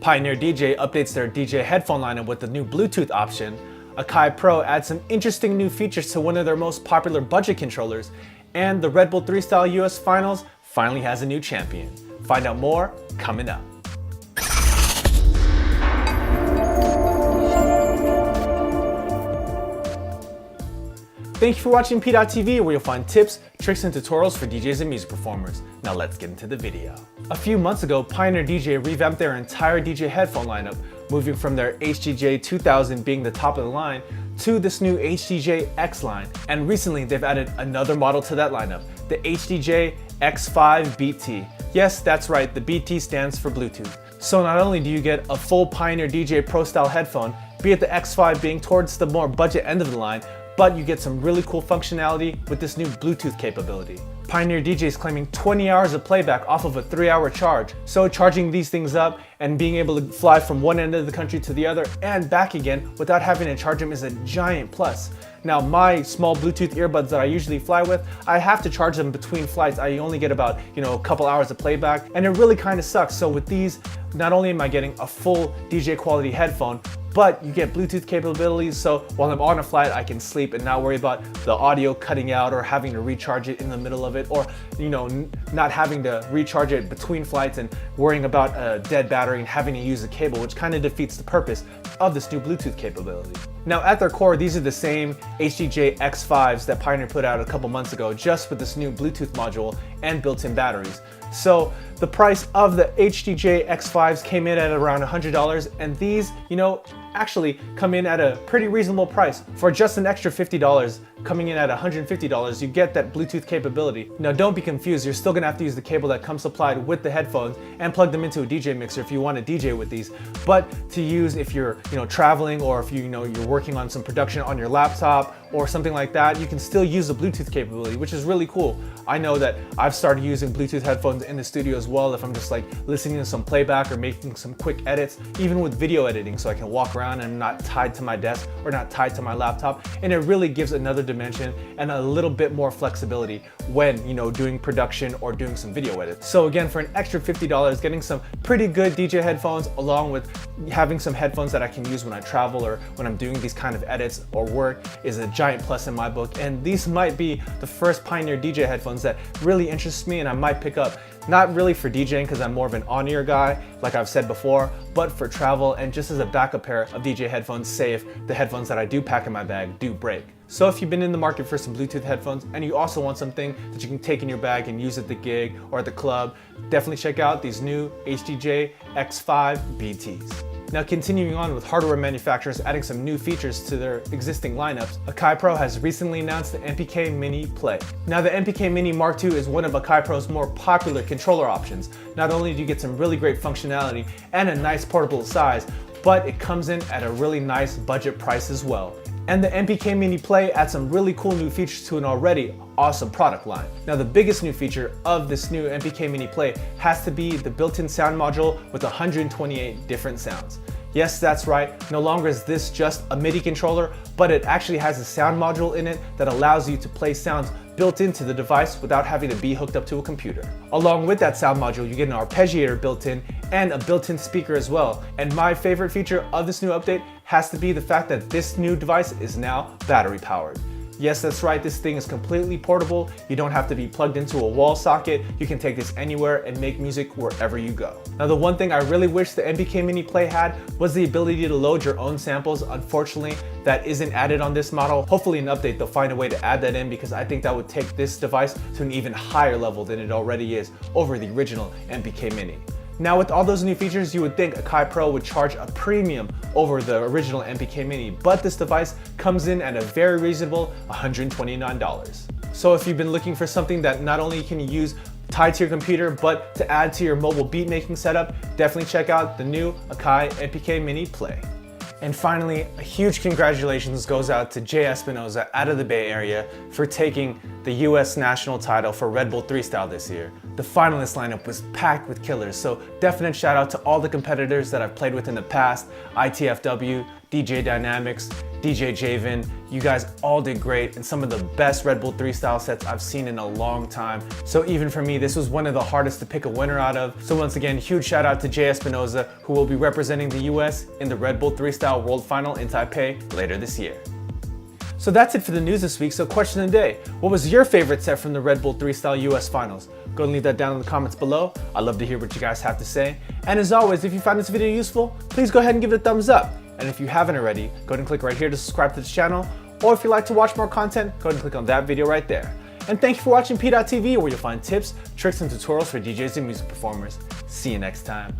Pioneer DJ updates their DJ headphone lineup with the new Bluetooth option. Akai Pro adds some interesting new features to one of their most popular budget controllers. And the Red Bull 3Style US Finals finally has a new champion. Find out more coming up. Thank you for watching PDot TV, where you'll find tips, tricks, and tutorials for DJs and music performers. Now let's get into the video. A few months ago, Pioneer DJ revamped their entire DJ headphone lineup, moving from their HDJ 2000 being the top of the line to this new HDJ X line. And recently, they've added another model to that lineup, the HDJ X5BT. Yes, that's right, the BT stands for Bluetooth. So not only do you get a full Pioneer DJ Pro style headphone, be it the X5 being towards the more budget end of the line, but you get some really cool functionality with this new Bluetooth capability. Pioneer DJ is claiming 20 hours of playback off of a 3-hour charge. So charging these things up and being able to fly from one end of the country to the other and back again without having to charge them is a giant plus. Now my small Bluetooth earbuds that I usually fly with, I have to charge them between flights. I only get about, a couple hours of playback, and it really kind of sucks. So with these, not only am I getting a full DJ quality headphone, but you get Bluetooth capabilities, so while I'm on a flight, I can sleep and not worry about the audio cutting out or having to recharge it in the middle of it, or not having to recharge it between flights and worrying about a dead battery and having to use a cable, which kind of defeats the purpose of this new Bluetooth capability. Now at their core, these are the same HDJ X5s that Pioneer put out a couple months ago, just with this new Bluetooth module and built-in batteries. So the price of the HDJ X5s came in at around $100, and these, actually come in at a pretty reasonable price. For just an extra $50, coming in at $150, you get that Bluetooth capability. Now don't be confused, you're still gonna have to use the cable that comes supplied with the headphones and plug them into a DJ mixer if you want to DJ with these. But to use if you're traveling, or if you're working on some production on your laptop or something like that, you can still use the Bluetooth capability, which is really cool. I know that I've started using Bluetooth headphones in the studio as well if I'm just listening to some playback or making some quick edits, even with video editing, so I can walk around and I'm not tied to my desk or not tied to my laptop. And it really gives another dimension and a little bit more flexibility when doing production or doing some video edits. So again, for an extra $50, getting some pretty good DJ headphones along with having some headphones that I can use when I travel or when I'm doing these kind of edits or work is a giant plus in my book. And these might be the first Pioneer DJ headphones that really interests me and I might pick up. Not really for DJing because I'm more of an on-ear guy, like I've said before, but for travel and just as a backup pair of DJ headphones, say if the headphones that I do pack in my bag do break. So if you've been in the market for some Bluetooth headphones and you also want something that you can take in your bag and use at the gig or at the club, definitely check out these new HDJ X5BTs. Now continuing on with hardware manufacturers adding some new features to their existing lineups, Akai Pro has recently announced the MPK Mini Play. Now the MPK Mini Mark II is one of Akai Pro's more popular controller options. Not only do you get some really great functionality and a nice portable size, but it comes in at a really nice budget price as well. And the MPK Mini Play adds some really cool new features to an already awesome product line. Now the biggest new feature of this new MPK Mini Play has to be the built-in sound module with 128 different sounds. Yes, that's right, no longer is this just a MIDI controller, but it actually has a sound module in it that allows you to play sounds built into the device without having to be hooked up to a computer. Along with that sound module, you get an arpeggiator built in and a built-in speaker as well. And my favorite feature of this new update has to be the fact that this new device is now battery powered. Yes, that's right, this thing is completely portable. You don't have to be plugged into a wall socket. You can take this anywhere and make music wherever you go. Now the one thing I really wish the MPK Mini Play had was the ability to load your own samples. Unfortunately, that isn't added on this model. Hopefully in an update they'll find a way to add that in, because I think that would take this device to an even higher level than it already is over the original MPK Mini. Now with all those new features, you would think Akai Pro would charge a premium over the original MPK Mini, but this device comes in at a very reasonable $129. So if you've been looking for something that not only can you use tied to your computer, but to add to your mobile beat making setup, definitely check out the new Akai MPK Mini Play. And finally, a huge congratulations goes out to Jay Espinoza out of the Bay Area for taking the US national title for Red Bull 3Style this year. The finalist lineup was packed with killers, so definite shout out to all the competitors that I've played with in the past, ITFW, DJ Dynamics, DJ Javen, you guys all did great and some of the best Red Bull 3Style sets I've seen in a long time. So even for me, this was one of the hardest to pick a winner out of. So once again, huge shout out to Jay Espinoza, who will be representing the US in the Red Bull 3Style World Final in Taipei later this year. So that's it for the news this week. So question of the day, what was your favorite set from the Red Bull 3Style US Finals? Go and leave that down in the comments below. I'd love to hear what you guys have to say. And as always, if you found this video useful, please go ahead and give it a thumbs up. And if you haven't already, go ahead and click right here to subscribe to this channel. Or if you'd like to watch more content, go ahead and click on that video right there. And thank you for watching PDot TV, where you'll find tips, tricks, and tutorials for DJs and music performers. See you next time.